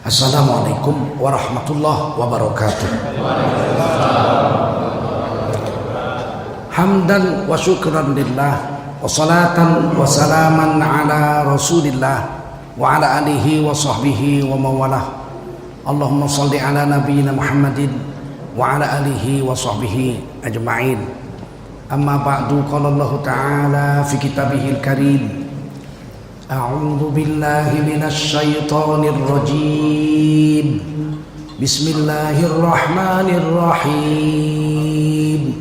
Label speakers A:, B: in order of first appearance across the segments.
A: Assalamualaikum warahmatullahi wabarakatuh. Hamdan wa syukran lillah wa salatan wa salaman ala rasulillah wa ala alihi wa sahbihi wa mawalah. Allahumma salli ala nabiyyina Muhammadin wa ala alihi wa sahbihi ajma'in. Amma ba'du, qala Allah ta'ala fi kitabihil karim. A'udzu billahi minasy syaithanir rajim. Bismillahirrahmanirrahim.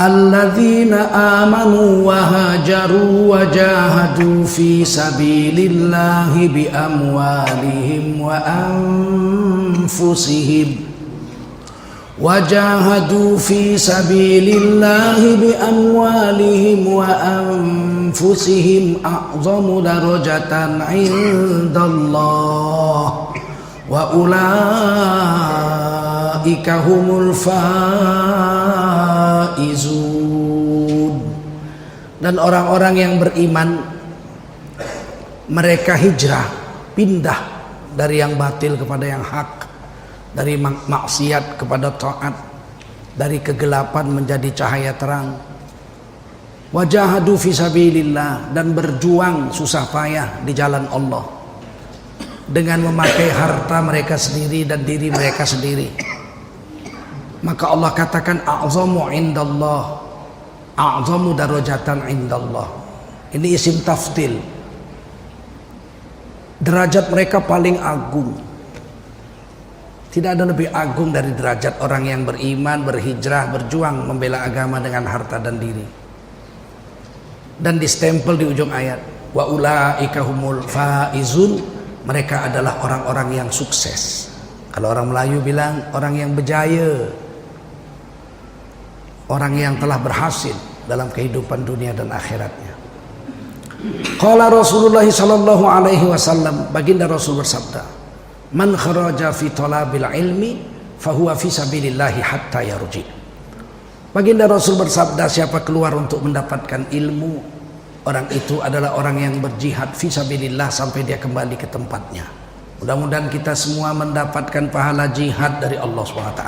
A: Alladzina amanu wa hajaru wa jahadu fi sabilillahi bi amwalihim wa anfusihim. Wajahadu fi sabilillahi bi amwalihim wa anfusihim a'zamu darajatan 'indallah wa ulaika humul faizun. Dan orang-orang yang beriman, mereka hijrah, pindah dari yang batil kepada yang hak, dari maksiat kepada taat, dari kegelapan menjadi cahaya terang. Wajahadu fi sabilillah, dan berjuang susah payah di jalan Allah dengan memakai harta mereka sendiri dan diri mereka sendiri. Maka Allah katakan a'zamu indallah, a'zamu darajatan indallah. Ini isim tafdil, derajat mereka paling agung. Tidak ada lebih agung dari derajat orang yang beriman, berhijrah, berjuang membela agama dengan harta dan diri. Dan distempel di ujung ayat, wa ulaika humul faizun, mereka adalah orang-orang yang sukses. Kalau orang Melayu bilang orang yang berjaya, orang yang telah berhasil dalam kehidupan dunia dan akhiratnya. Qala Rasulullah sallallahu alaihi wasallam, baginda Rasul bersabda, man kharaja fi talabil ilmi fahuwa fi sabilillahi hatta yarji. Baginda Rasul bersabda, siapa keluar untuk mendapatkan ilmu, orang itu adalah orang yang berjihad fi sabilillah sampai dia kembali ke tempatnya. Mudah-mudahan kita semua mendapatkan pahala jihad dari Allah SWT.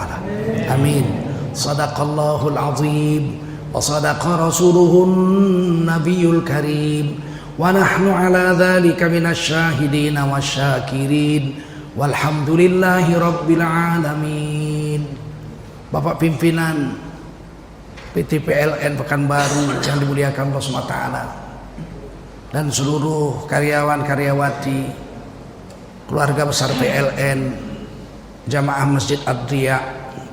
A: Amin. Sadaqallahul azim wa sadaqa rasuluhun nabiyul karim wa nahnu ala dhalika minasy syahidin wasyakirin. Walhamdulillahi rabbil alamin. Bapak pimpinan PT PLN Pekanbaru yang dimuliakan Allah SWT, dan seluruh karyawan-karyawati keluarga besar PLN, jamaah Masjid Ad-Diya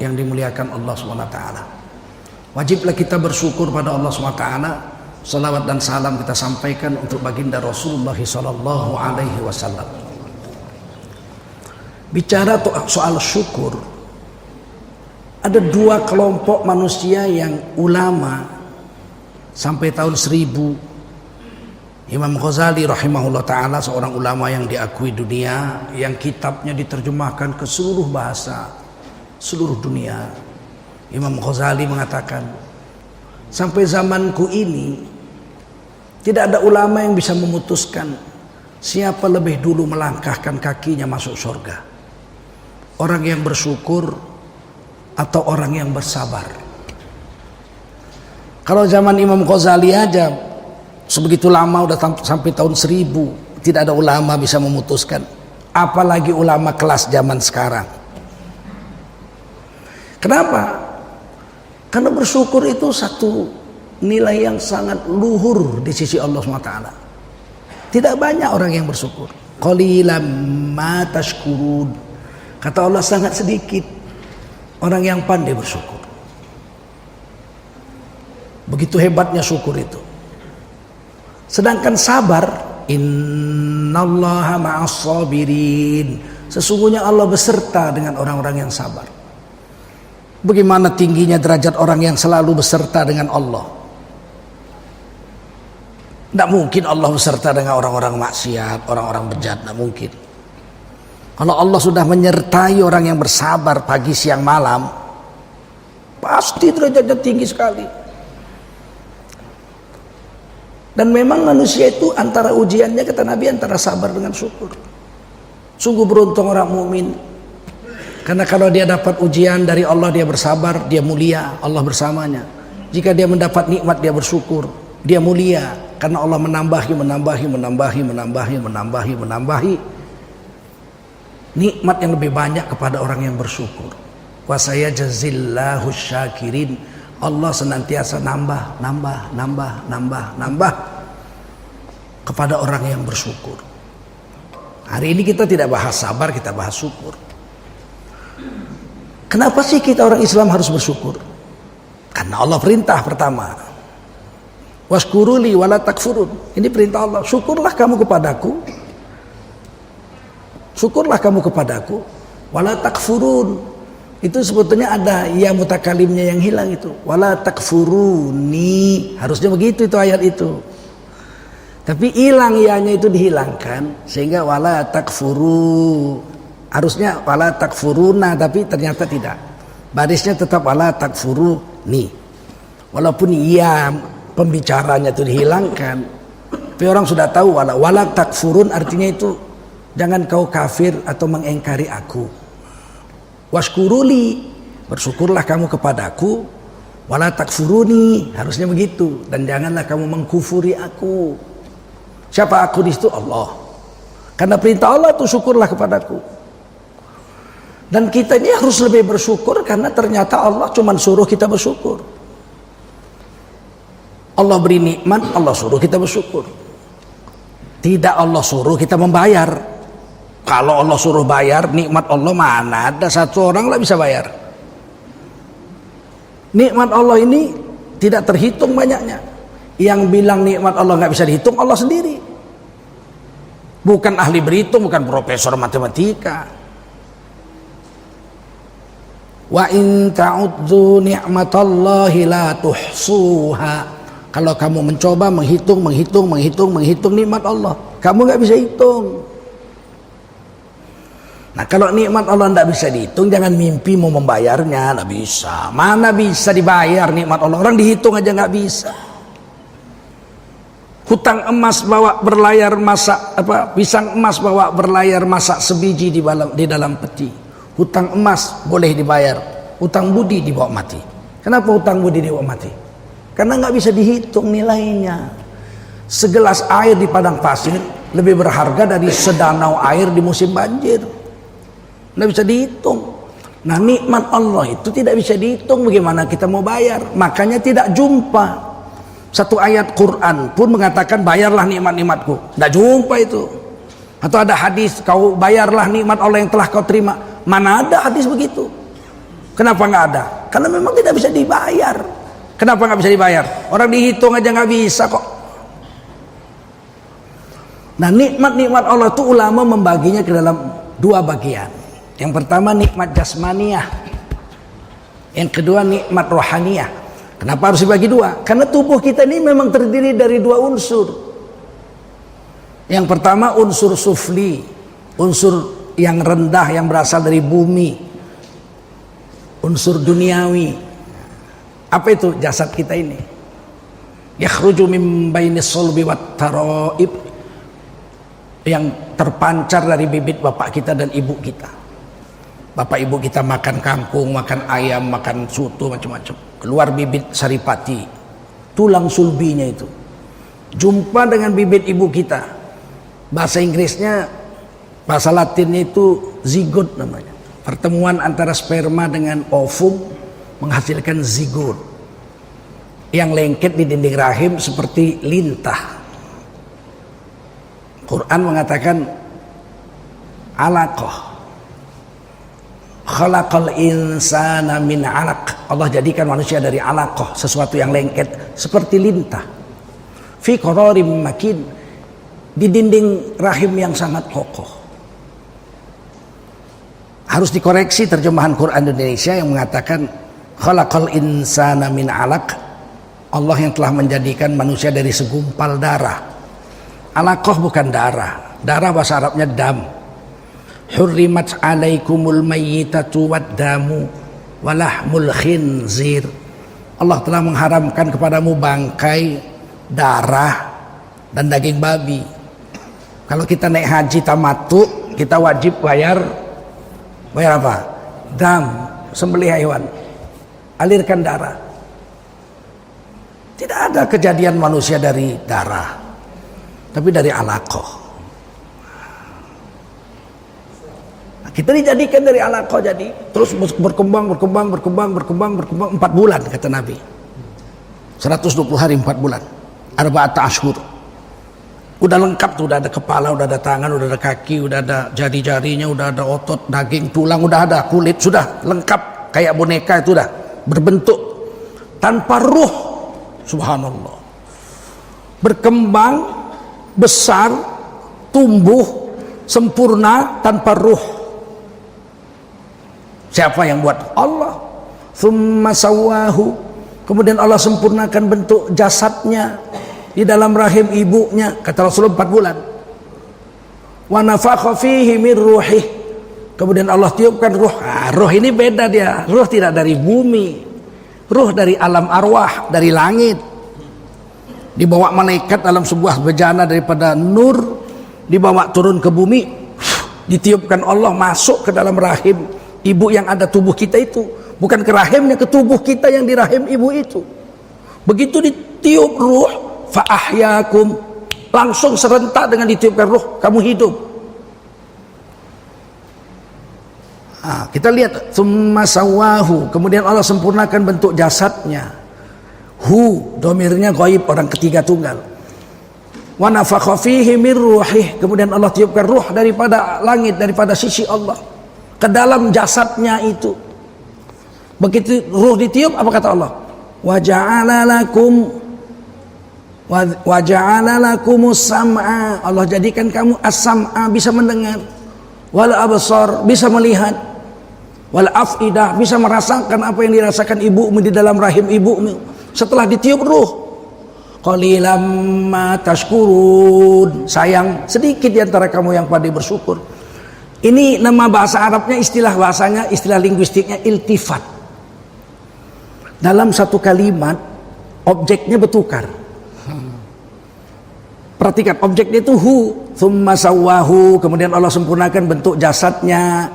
A: yang dimuliakan Allah SWT, wajiblah kita bersyukur pada Allah SWT. Salawat dan salam kita sampaikan untuk baginda Rasulullah sallallahu alaihi wasallam. Bicara soal syukur, ada dua kelompok manusia yang ulama sampai tahun 1000. Imam Ghazali rahimahullah ta'ala, seorang ulama yang diakui dunia, yang kitabnya diterjemahkan ke seluruh bahasa seluruh dunia. Imam Ghazali mengatakan, sampai zamanku ini tidak ada ulama yang bisa memutuskan siapa lebih dulu melangkahkan kakinya masuk surga, orang yang bersyukur atau orang yang bersabar. Kalau zaman Imam Ghazali aja sebegitu lama, udah sampai tahun 1000, tidak ada ulama bisa memutuskan, apalagi ulama kelas zaman sekarang. Kenapa? Karena bersyukur itu satu nilai yang sangat luhur di sisi Allah SWT. Tidak banyak orang yang bersyukur. Qalilan ma tashkurun. Kata Allah, sangat sedikit orang yang pandai bersyukur. Begitu hebatnya syukur itu. Sedangkan sabar, innallaha ma'as sabirin, sesungguhnya Allah beserta dengan orang-orang yang sabar. Bagaimana tingginya derajat orang yang selalu beserta dengan Allah. Tidak mungkin Allah beserta dengan orang-orang maksiat, orang-orang bejat, tidak mungkin. Kalau Allah sudah menyertai orang yang bersabar pagi, siang, malam, pasti derajatnya tinggi sekali. Dan memang manusia itu antara ujiannya, kata Nabi, antara sabar dengan syukur. Sungguh beruntung orang mukmin. Karena kalau dia dapat ujian dari Allah, dia bersabar, dia mulia, Allah bersamanya. Jika dia mendapat nikmat, dia bersyukur, dia mulia. Karena Allah menambahi nikmat yang lebih banyak kepada orang yang bersyukur. Wa sayajzillahu syakirin. Allah senantiasa nambah kepada orang yang bersyukur. Hari ini kita tidak bahas sabar, kita bahas syukur. Kenapa sih kita orang Islam harus bersyukur? Karena Allah perintah pertama. Washkuruli wala takfurun. Ini perintah Allah. Syukurlah kamu kepadaku. Syukurlah kamu kepadaku. Wala takfurun. Itu sebetulnya ada ya mutakalimnya yang hilang itu. Wala takfuruni. Harusnya begitu itu ayat itu. Tapi hilang ya-nya itu dihilangkan sehingga wala takfuru. Harusnya wala takfuruna, tapi ternyata tidak. Barisnya tetap wala takfuruni. Walaupun iya pembicaranya itu dihilangkan, tapi orang sudah tahu wala takfurun artinya itu jangan kau kafir atau mengingkari aku. Washkuruli, bersyukurlah kamu kepadaku. Wala takfuruni, harusnya begitu. Dan janganlah kamu mengkufuri aku. Siapa aku di situ? Allah. Karena perintah Allah itu syukurlah kepadaku. Dan kita ini harus lebih bersyukur karena ternyata Allah cuma suruh kita bersyukur. Allah beri nikmat, Allah suruh kita bersyukur. Tidak Allah suruh kita membayar. Kalau Allah suruh bayar, nikmat Allah mana ada satu orang lah bisa bayar. Nikmat Allah ini tidak terhitung banyaknya. Yang bilang nikmat Allah nggak bisa dihitung, Allah sendiri. Bukan ahli berhitung, bukan profesor matematika. Wa in ta'udzu ni'matallahi la tuhsuha. Kalau kamu mencoba menghitung nikmat Allah, kamu nggak bisa hitung. Nah, kalau nikmat Allah nggak bisa dihitung, jangan mimpi mau membayarnya, nggak bisa. Mana bisa dibayar nikmat Allah? Orang dihitung aja nggak bisa. Hutang emas bawa berlayar masak pisang emas bawa berlayar masak sebiji di dalam peti. Hutang emas boleh dibayar, hutang budi dibawa mati. Kenapa hutang budi dibawa mati? Karena nggak bisa dihitung nilainya. Segelas air di padang pasir lebih berharga dari sedanau air di musim banjir. Nggak bisa dihitung. Nah, nikmat Allah itu tidak bisa dihitung. Bagaimana kita mau bayar? Makanya tidak jumpa satu ayat Quran pun mengatakan bayarlah nikmat-nikmatku. Nggak jumpa itu. Atau ada hadis kau bayarlah nikmat Allah yang telah kau terima. Mana ada hadis begitu? Kenapa nggak ada? Karena memang tidak bisa dibayar. Kenapa nggak bisa dibayar? Orang dihitung aja nggak bisa kok. Nah, nikmat-nikmat Allah itu ulama membaginya ke dalam dua bagian. Yang pertama nikmat jasmaniyah. Yang kedua nikmat rohaniyah. Kenapa harus dibagi dua? Karena tubuh kita ini memang terdiri dari dua unsur. Yang pertama unsur sufli, unsur yang rendah yang berasal dari bumi, unsur duniawi. Apa itu jasad kita ini? Yakhruju min bainis sulbi wat taraib, yang terpancar dari bibit bapak kita dan ibu kita. Bapak ibu kita makan kangkung, makan ayam, makan soto, macam-macam. Keluar bibit saripati, tulang sulbinya itu. Jumpa dengan bibit ibu kita. Bahasa Inggrisnya, bahasa Latinnya itu zigot namanya. Pertemuan antara sperma dengan ovum menghasilkan zigot. Yang lengket di dinding rahim seperti lintah. Quran mengatakan alaqah. Khalaqal insana min alaq. Allah jadikan manusia dari alaqah, sesuatu yang lengket seperti lintah. Fi qararim makin, di dinding rahim yang sangat kokoh. Harus dikoreksi terjemahan Quran Indonesia yang mengatakan khalaqal insana min alaq. Allah yang telah menjadikan manusia dari segumpal darah. Alaqah bukan darah. Darah bahasa Arabnya dam. Hurrimat alaikumul mayyitatu wad-damu walahmul khinzir. Allah telah mengharamkan kepadamu bangkai, darah, dan daging babi. Kalau kita naik haji tamattu, kita wajib bayar apa? Dam, sembelih hewan, alirkan darah. Tidak ada kejadian manusia dari darah, tapi dari alaqah. Nah, kita dijadikan dari alaqah, jadi terus berkembang 4 bulan kata Nabi. 120 hari 4 bulan. Arba'ata ashhur. Udah lengkap tuh, udah ada kepala, udah ada tangan, udah ada kaki, udah ada jari-jarinya, udah ada otot, daging, tulang, udah ada kulit, sudah lengkap kayak boneka itu, udah berbentuk tanpa ruh. Subhanallah. Berkembang, besar, tumbuh, sempurna tanpa ruh. Siapa yang buat? Allah. Tsumma sawwahu. Kemudian Allah sempurnakan bentuk jasadnya di dalam rahim ibunya, kata Rasulullah 4 bulan. Wa nafakha fihi min ruhih. Kemudian Allah tiupkan ruh. Ruh ini beda dia. Ruh tidak dari bumi. Ruh dari alam arwah, dari langit. Dibawa malaikat dalam sebuah bejana daripada nur, dibawa turun ke bumi, ditiupkan Allah masuk ke dalam rahim ibu yang ada tubuh kita itu. Bukan ke rahimnya, ke tubuh kita yang di rahim ibu itu. Begitu ditiup ruh, fa ahyakum, langsung serentak dengan ditiupkan ruh, kamu hidup. Nah, kita lihat tsumma sawwahu, kemudian Allah sempurnakan bentuk jasadnya. Hu, domirnya ghaib, orang ketiga tunggal. Wa nafakha fihi min ruhih, kemudian Allah tiupkan ruh daripada langit, daripada sisi Allah ke dalam jasadnya itu. Begitu ruh ditiup, apa kata Allah? Wa ja'ala lakumus sam'a, Allah jadikan kamu as-sam'a, bisa mendengar, wal absar, bisa melihat, wal afidah, bisa merasakan apa yang dirasakan ibumu di dalam rahim ibumu setelah ditiup ruh. Qalilam ma tashkurun, sayang sedikit di antara kamu yang pandai bersyukur. Ini nama bahasa Arabnya, istilah bahasanya, istilah linguistiknya iltifat. Dalam satu kalimat objeknya bertukar. Perhatikan, objeknya itu hu, tsumma sawwahu, kemudian Allah sempurnakan bentuk jasadnya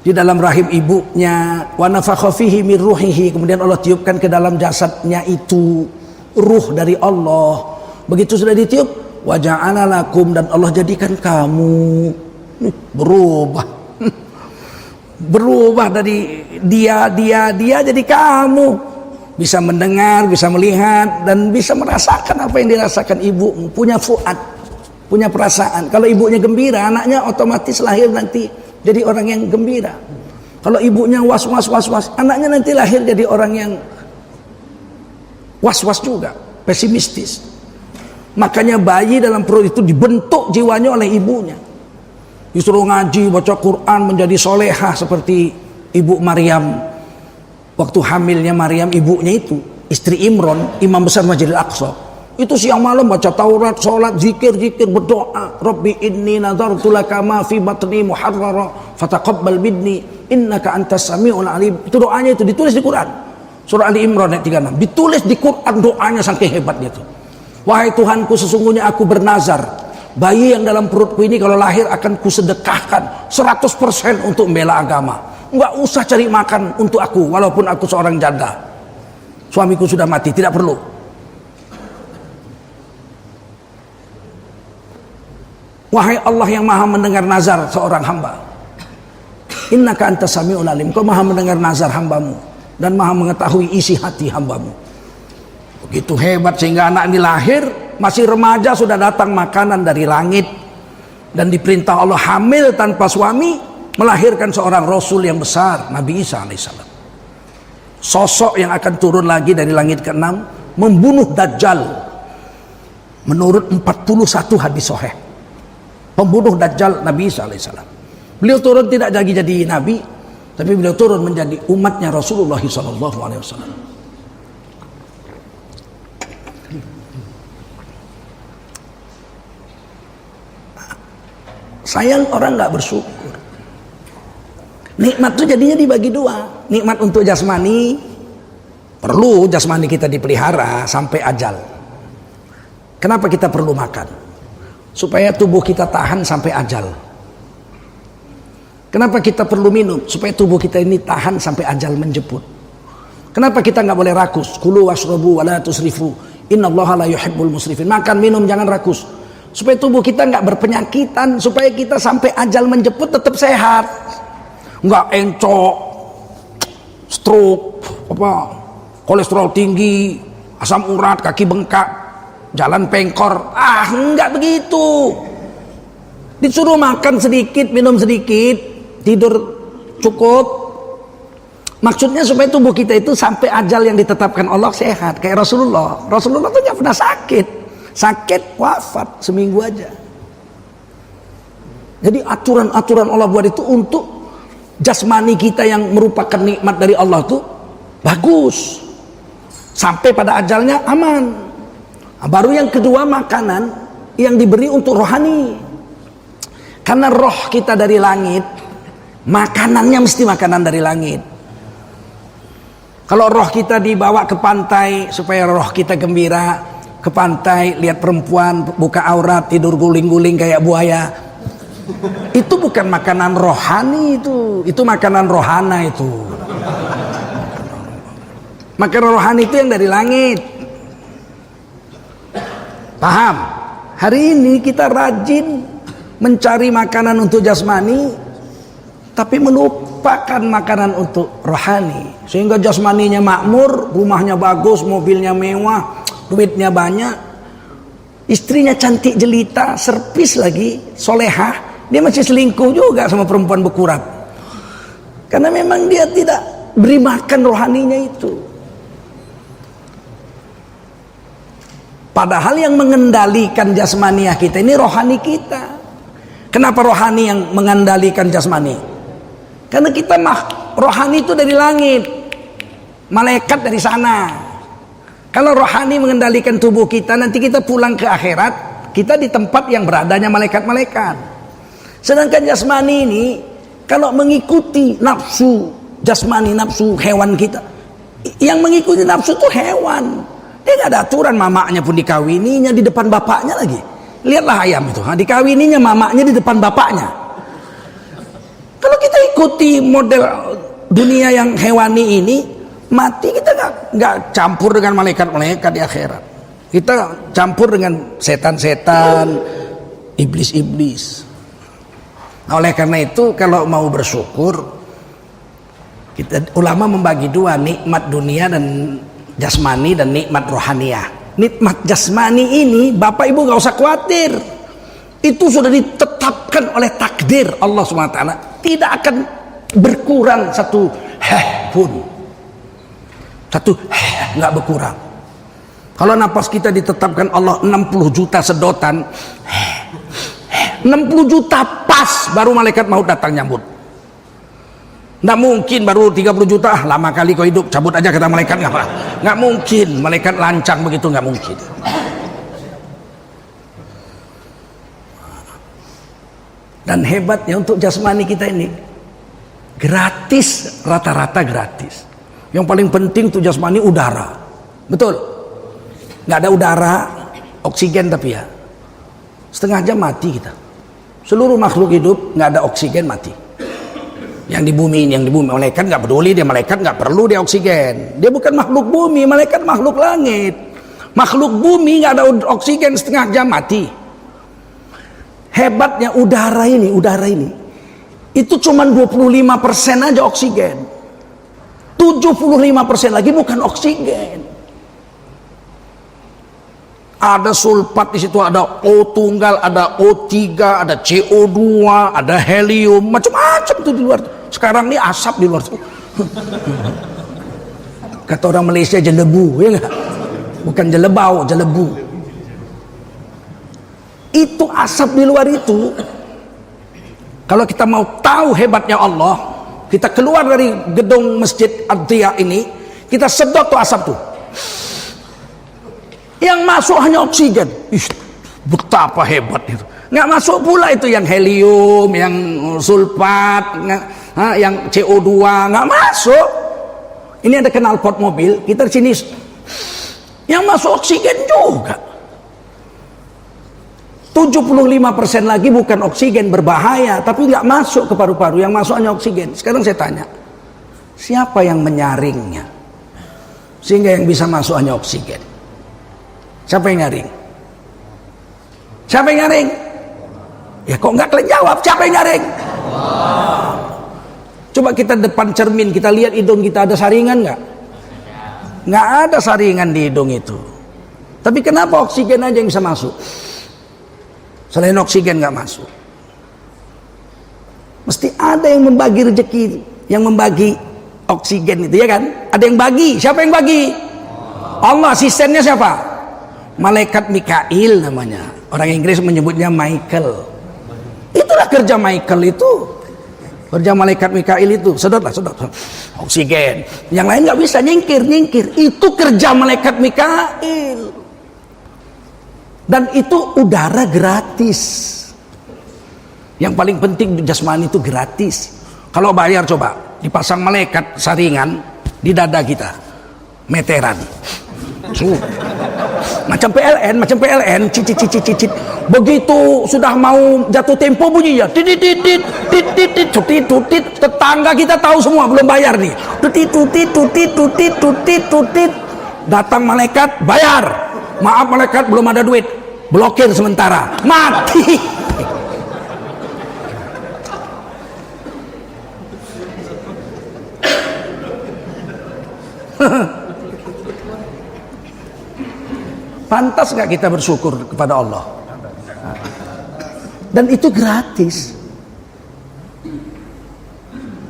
A: di dalam rahim ibunya, wa nafakha fihi min ruhihi, kemudian Allah tiupkan ke dalam jasadnya itu ruh dari Allah. Begitu sudah ditiup, wa ja'ala lakum, dan Allah jadikan kamu berubah dari dia jadi kamu. Bisa mendengar, bisa melihat, dan bisa merasakan apa yang dirasakan ibu. Punya fuad, punya perasaan. Kalau ibunya gembira, anaknya otomatis lahir nanti jadi orang yang gembira. Kalau ibunya was-was, anaknya nanti lahir jadi orang yang was-was juga, pesimistis. Makanya bayi dalam perut itu dibentuk jiwanya oleh ibunya. Disuruh ngaji, baca Quran, menjadi solehah seperti ibu Maryam. Waktu hamilnya Maryam, ibunya itu istri Imran, imam besar Masjidil Aqsa, itu siang malam baca Taurat, sholat, zikir, berdoa. Rabbi inni nadartu laka ma fi batni muharrara fataqabbal minni innaka antas samiul alim. Itu doanya, itu ditulis di Quran, surah Ali Imran ayat 36, ditulis di Quran doanya, saking hebatnya itu. Wahai Tuhanku, sesungguhnya aku bernazar, bayi yang dalam perutku ini kalau lahir akan kusedekahkan 100% untuk membela agama. Enggak usah cari makan untuk aku, walaupun aku seorang janda, suamiku sudah mati, tidak perlu. Wahai Allah yang maha mendengar nazar seorang hamba, innaka antas samiul alim, kau maha mendengar nazar hambamu dan maha mengetahui isi hati hambamu. Begitu hebat sehingga anak ini lahir masih remaja sudah datang makanan dari langit, dan diperintah Allah hamil tanpa suami, melahirkan seorang Rasul yang besar, Nabi Isa alaihissalam. Sosok yang akan turun lagi dari langit ke-6, membunuh Dajjal. Menurut 41 hadis sahih, pembunuh Dajjal Nabi Isa alaihissalam. Beliau turun tidak lagi jadi Nabi, tapi beliau turun menjadi umatnya Rasulullah SAW. Sayang orang nggak bersyukur. Nikmat itu jadinya dibagi dua. Nikmat untuk jasmani, perlu jasmani kita dipelihara sampai ajal. Kenapa kita perlu makan? Supaya tubuh kita tahan sampai ajal. Kenapa kita perlu minum? Supaya tubuh kita ini tahan sampai ajal menjemput. Kenapa kita nggak boleh rakus? Kulu washrabu wala tusrifu. Innallaha la yuhibbul musrifin. Makan minum jangan rakus. Supaya tubuh kita nggak berpenyakitan, supaya kita sampai ajal menjemput tetap sehat. Nggak encok, stroke, kolesterol tinggi, asam urat, kaki bengkak, jalan pengkor. Nggak begitu. Disuruh makan sedikit, minum sedikit, tidur cukup. Maksudnya supaya tubuh kita itu sampai ajal yang ditetapkan Allah sehat. Kayak Rasulullah tuh nggak pernah sakit wafat seminggu aja. Jadi aturan-aturan Allah buat itu untuk jasmani kita yang merupakan nikmat dari Allah tuh bagus, sampai pada ajalnya aman. Baru yang kedua, makanan yang diberi untuk rohani. Karena roh kita dari langit, makanannya mesti makanan dari langit. Kalau roh kita dibawa ke pantai supaya roh kita gembira, ke pantai lihat perempuan buka aurat, tidur guling-guling kayak buaya, itu bukan makanan rohani, itu makanan rohana. Itu makanan rohani itu yang dari langit. Paham? Hari ini kita rajin mencari makanan untuk jasmani, tapi melupakan makanan untuk rohani. Sehingga jasmaninya makmur, rumahnya bagus, mobilnya mewah, duitnya banyak, istrinya cantik jelita, servis lagi, solehah, dia masih selingkuh juga sama perempuan bekurap. Karena memang dia tidak beri makan rohaninya itu. Padahal yang mengendalikan jasmaniah kita ini rohani kita. Kenapa rohani yang mengendalikan jasmani? Karena kita rohani itu dari langit, malaikat dari sana. Kalau rohani mengendalikan tubuh kita, nanti kita pulang ke akhirat, kita di tempat yang beradanya malaikat-malaikat. Sedangkan jasmani ini, kalau mengikuti nafsu jasmani, nafsu hewan kita, yang mengikuti nafsu itu hewan. Dia nggak ada aturan, mamaknya pun dikawininya di depan bapaknya lagi. Lihatlah ayam itu, dikawininya mamaknya di depan bapaknya. Kalau kita ikuti model dunia yang hewani ini, mati kita nggak campur dengan malaikat-malaikat di akhirat. Kita campur dengan setan-setan, iblis-iblis. Nah, oleh karena itu kalau mau bersyukur, ulama membagi dua, nikmat dunia dan jasmani dan nikmat rohaniah. Nikmat jasmani ini Bapak Ibu gak usah khawatir, itu sudah ditetapkan oleh takdir Allah SWT, tidak akan berkurang satu pun, nggak berkurang. Kalau napas kita ditetapkan Allah 60 juta sedotan, 60 juta pas baru malaikat maut datang nyambut. Nggak mungkin baru 30 juta, lama kali kau hidup, cabut aja kata malaikat. Nggak mungkin, malaikat lancang begitu, nggak mungkin. Dan hebatnya untuk jasmani kita ini gratis, rata-rata gratis. Yang paling penting untuk jasmani udara, betul? Nggak ada udara, oksigen tapi ya setengah jam mati kita. Seluruh makhluk hidup nggak ada oksigen mati. Yang di bumi malaikat nggak peduli, dia malaikat nggak perlu dia oksigen. Dia bukan makhluk bumi, malaikat makhluk langit. Makhluk bumi nggak ada oksigen setengah jam mati. Hebatnya udara ini itu cuma 25% aja oksigen, 75% lagi bukan oksigen. Ada sulfat di situ, ada O tunggal, ada O3, ada CO2, ada helium, macam-macam tuh di luar. Sekarang ini asap di luar. Kata orang Malaysia jelebu, ya enggak? Bukan jelebau, jelebu. Itu asap di luar itu. Kalau kita mau tahu hebatnya Allah, kita keluar dari gedung Masjid Ad-Diya ini, kita sedot tuh asap tuh. Yang masuk hanya oksigen. Betapa hebat itu. Nggak masuk pula itu yang helium, yang sulfat, yang CO2, nggak masuk. Ini ada knalpot mobil, kita di sini yang masuk oksigen juga. 75% lagi bukan oksigen, berbahaya, tapi nggak masuk ke paru-paru, yang masuk hanya oksigen. Sekarang saya tanya, siapa yang menyaringnya sehingga yang bisa masuk hanya oksigen? Siapa yang nyaring? Siapa yang nyaring? Ya kok nggak kalian jawab? Siapa yang nyaring? Coba kita depan cermin, kita lihat hidung kita ada saringan nggak? Nggak ada saringan di hidung itu. Tapi kenapa oksigen aja yang bisa masuk? Selain oksigen nggak masuk. Mesti ada yang membagi rezeki, yang membagi oksigen itu, ya kan? Ada yang bagi. Siapa yang bagi? Allah. Asistennya siapa? Malaikat Mikail namanya. Orang Inggris menyebutnya Michael. Itulah kerja Michael itu. Kerja malaikat Mikail itu. Sedotlah. Oksigen. Yang lain nggak bisa nyingkir. Itu kerja malaikat Mikail. Dan itu udara gratis. Yang paling penting jasmani itu gratis. Kalau bayar coba, dipasang malaikat saringan di dada kita, meteran. Macam PLN, cicit. Begitu sudah mau jatuh tempo bunyinya, titit. Tetangga kita tahu semua belum bayar nih. Tutit. Datang malaikat, bayar. Maaf malaikat, belum ada duit. Blokir sementara. Mati. Pantas nggak kita bersyukur kepada Allah? Dan itu gratis.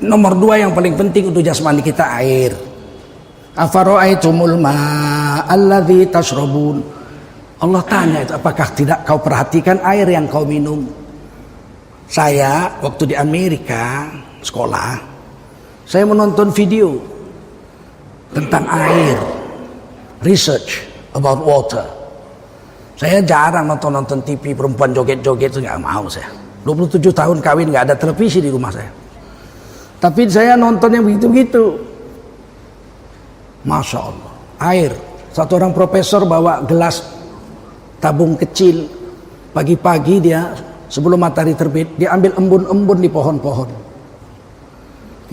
A: Nomor 2 yang paling penting untuk jasmani kita, air. Afara'aitumul ma'alladzi tashrabun. Allah tanya itu, apakah tidak kau perhatikan air yang kau minum? Saya waktu di Amerika sekolah, saya menonton video tentang air, research about water. Saya jarang nonton TV, perempuan joget-joget itu nggak mau saya. 27 tahun kawin nggak ada televisi di rumah saya. Tapi saya nonton yang begitu-begitu. Masya Allah. Air. Satu orang profesor bawa gelas tabung kecil. Pagi-pagi dia sebelum matahari terbit, dia ambil embun-embun di pohon-pohon.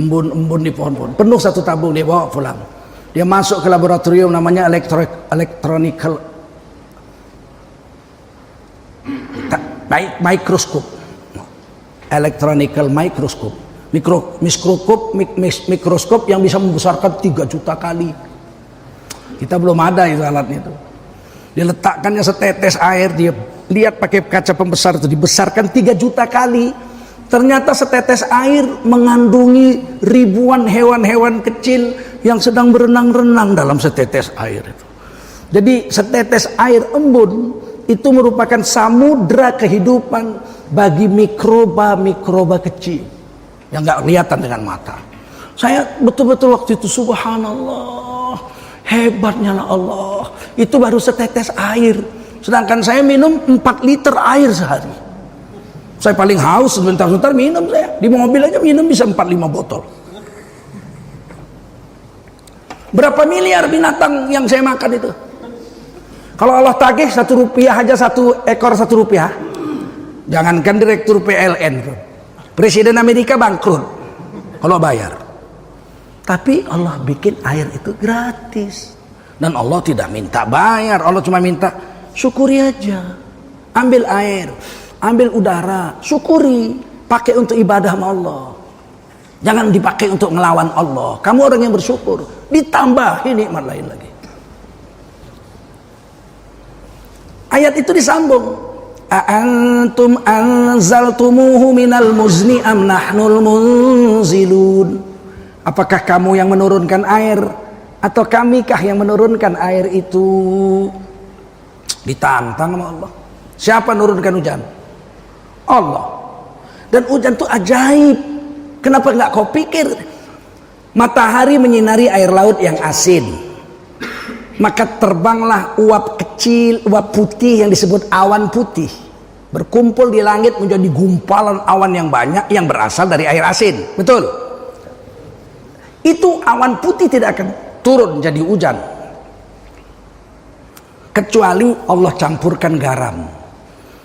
A: Embun-embun di pohon-pohon. Penuh satu tabung, dia bawa pulang. Dia masuk ke laboratorium namanya electronical microscope. Electronical microscope. Mikroskop yang bisa membesarkan 3 juta kali. Kita belum ada itu alatnya itu. Diletakkannya setetes air, dia lihat pakai kaca pembesar itu, dibesarkan 3 juta kali. Ternyata setetes air mengandungi ribuan hewan-hewan kecil yang sedang berenang-renang dalam setetes air itu. Jadi setetes air embun itu merupakan samudra kehidupan bagi mikroba kecil yang nggak kelihatan dengan mata. Saya betul-betul waktu itu subhanallah, hebatnya Allah. Itu baru setetes air. Sedangkan saya minum 4 liter air sehari. Saya paling haus sebentar-sebentar minum saya. Di mobil aja minum bisa 4-5 botol. Berapa miliar binatang yang saya makan itu? Kalau Allah tagih 1 rupiah aja 1 ekor 1 rupiah. Jangankan direktur PLN, Presiden Amerika bangkrut kalau bayar. Tapi Allah bikin air itu gratis. Dan Allah tidak minta bayar. Allah cuma minta syukuri aja. Ambil air, ambil udara, syukuri. Pakai untuk ibadah sama Allah. Jangan dipakai untuk ngelawan Allah. Kamu orang yang bersyukur. Ditambahi nikmat lain lagi. Ayat itu disambung. A'antum anzaltumuhu minal muzni am nahnul munzilun. Apakah kamu yang menurunkan air atau kamikah yang menurunkan air itu? Ditantang sama Allah. Siapa menurunkan hujan? Allah. Dan hujan itu ajaib. Kenapa nggak kau pikir? Matahari menyinari air laut yang asin. Maka terbanglah uap kecil, uap putih yang disebut awan putih. Berkumpul di langit menjadi gumpalan awan yang banyak yang berasal dari air asin. Betul? Itu awan putih tidak akan turun jadi hujan. Kecuali Allah campurkan garam.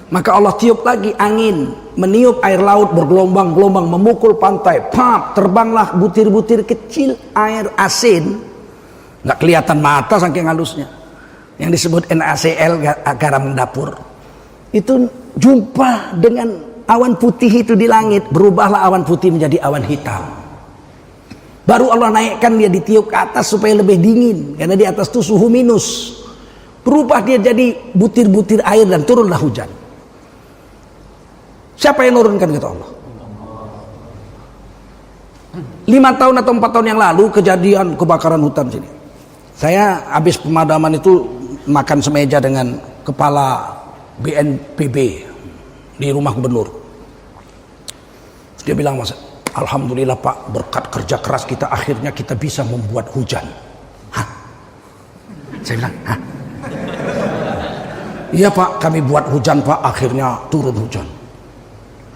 A: Maka Allah tiup lagi angin, meniup air laut bergelombang-gelombang memukul pantai. Pap, terbanglah butir-butir kecil air asin. Nggak kelihatan mata saking halusnya. Yang disebut NaCl, garam dapur. Itu jumpa dengan awan putih itu di langit, berubahlah awan putih menjadi awan hitam. Baru Allah naikkan dia, ditiup ke atas supaya lebih dingin, karena di atas itu suhu minus. Berubah dia jadi butir-butir air dan turunlah hujan. Siapa yang nurunkan, kata Allah? 5 tahun atau 4 tahun yang lalu kejadian kebakaran hutan sini. Saya habis pemadaman itu makan semeja dengan kepala BNPB di rumah gubernur. Dia bilang, Mas, alhamdulillah Pak, berkat kerja keras kita akhirnya kita bisa membuat hujan. Hah? Saya bilang, hah? Iya Pak, kami buat hujan Pak, akhirnya turun hujan.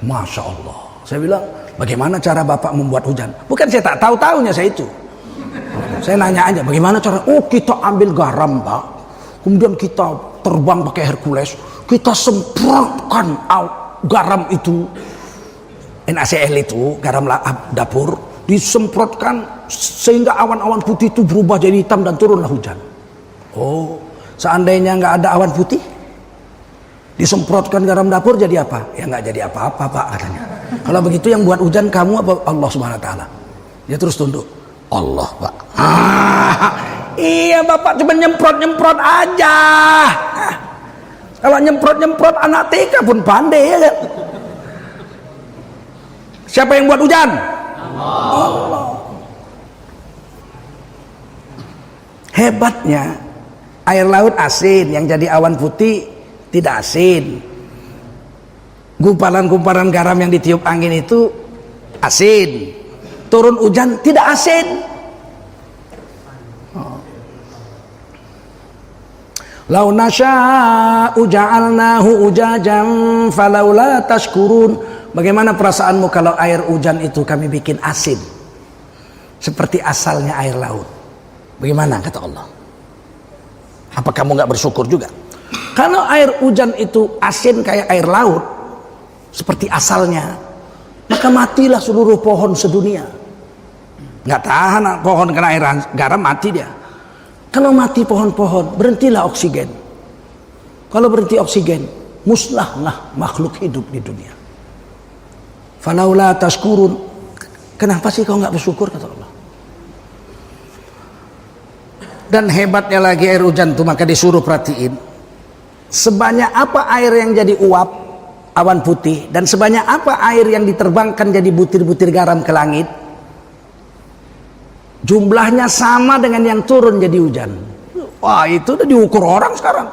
A: Masya Allah. Saya bilang, bagaimana cara Bapak membuat hujan? Bukan saya tak tahu-tahunya saya itu. Saya nanya aja, bagaimana cara? Oh, kita ambil garam Pak, kemudian kita terbang pakai Hercules, kita semprotkan garam itu, NaCl itu, garam dapur, disemprotkan sehingga awan-awan putih itu berubah jadi hitam dan turunlah hujan. Oh, seandainya nggak ada awan putih, disemprotkan garam dapur jadi apa? Ya nggak jadi apa-apa Pak, katanya. Kalau begitu yang buat hujan kamu apa Allah Subhanahu Wa Taala? Dia terus tunduk, Allah Pak. Iya Bapak cuma nyemprot-nyemprot aja. Kalau nyemprot-nyemprot anak TK pun pandai ya kan? Siapa yang buat hujan? Allah. Hebatnya air laut asin, yang jadi awan putih tidak asin. Gumpalan-gumpalan garam yang ditiup angin itu asin. Turun hujan tidak asin. Lau nasya'u ja'alnahu ujajan falaula tashkurun. Bagaimana perasaanmu kalau air hujan itu kami bikin asin seperti asalnya air laut? Bagaimana, kata Allah? Apa kamu nggak bersyukur juga? Kalau air hujan itu asin kayak air laut seperti asalnya, maka matilah seluruh pohon sedunia. Nggak tahan pohon kena air garam, mati dia. Kalau mati pohon-pohon, berhentilah oksigen. Kalau berhenti oksigen, musnahlah makhluk hidup di dunia. Falaula tashkurun. Kenapa sih kau nggak bersyukur, kata Allah? Dan hebatnya lagi air hujan itu, maka disuruh perhatiin sebanyak apa air yang jadi uap awan putih, dan sebanyak apa air yang diterbangkan jadi butir-butir garam ke langit, jumlahnya sama dengan yang turun jadi hujan. Wah, itu udah diukur orang sekarang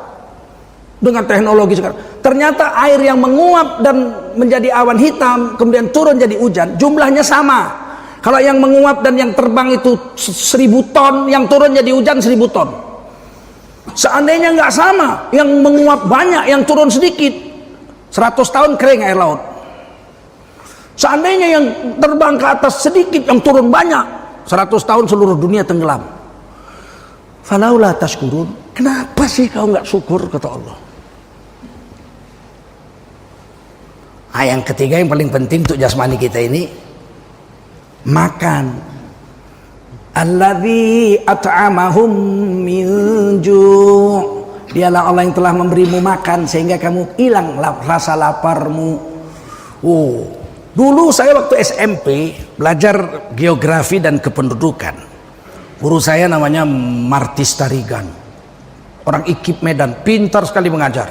A: dengan teknologi sekarang. Ternyata air yang menguap dan menjadi awan hitam kemudian turun jadi hujan, jumlahnya sama. Kalau yang menguap dan yang terbang itu 1000 ton, yang turun jadi hujan 1000 ton. Seandainya nggak sama, yang menguap banyak, yang turun sedikit, 100 tahun kering air laut. Seandainya yang terbang ke atas sedikit, yang turun banyak, 100 tahun seluruh dunia tenggelam. Falaula tashkurun. Kenapa sih kau nggak syukur, kata Allah? Yang ketiga yang paling penting untuk jasmani kita ini, makan. Alladzi at'amahum min ju'. Dialah Allah yang telah memberimu makan sehingga kamu hilang rasa laparmu. Oh, dulu saya waktu SMP belajar geografi dan kependudukan. Guru saya namanya Martis Tarigan, orang IKIP Medan, pintar sekali mengajar.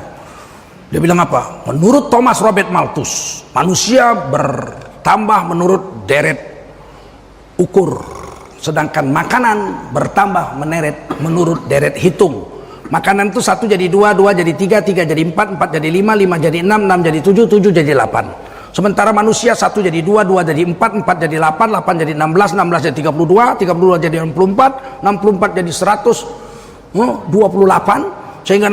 A: Dia bilang apa? Menurut Thomas Robert Malthus, manusia bertambah menurut deret ukur, sedangkan makanan bertambah menurut deret hitung. Makanan itu 1 jadi 2, 2 jadi 3, 3 jadi 4, 4 jadi 5, 5 jadi 6, 6 jadi 7, 7 jadi 8. Sementara manusia 1 jadi 2, 2 jadi 4, 4 jadi 8, 8 jadi 16, 16 jadi 32, 32 jadi 64, 64 jadi 100, 28, sehingga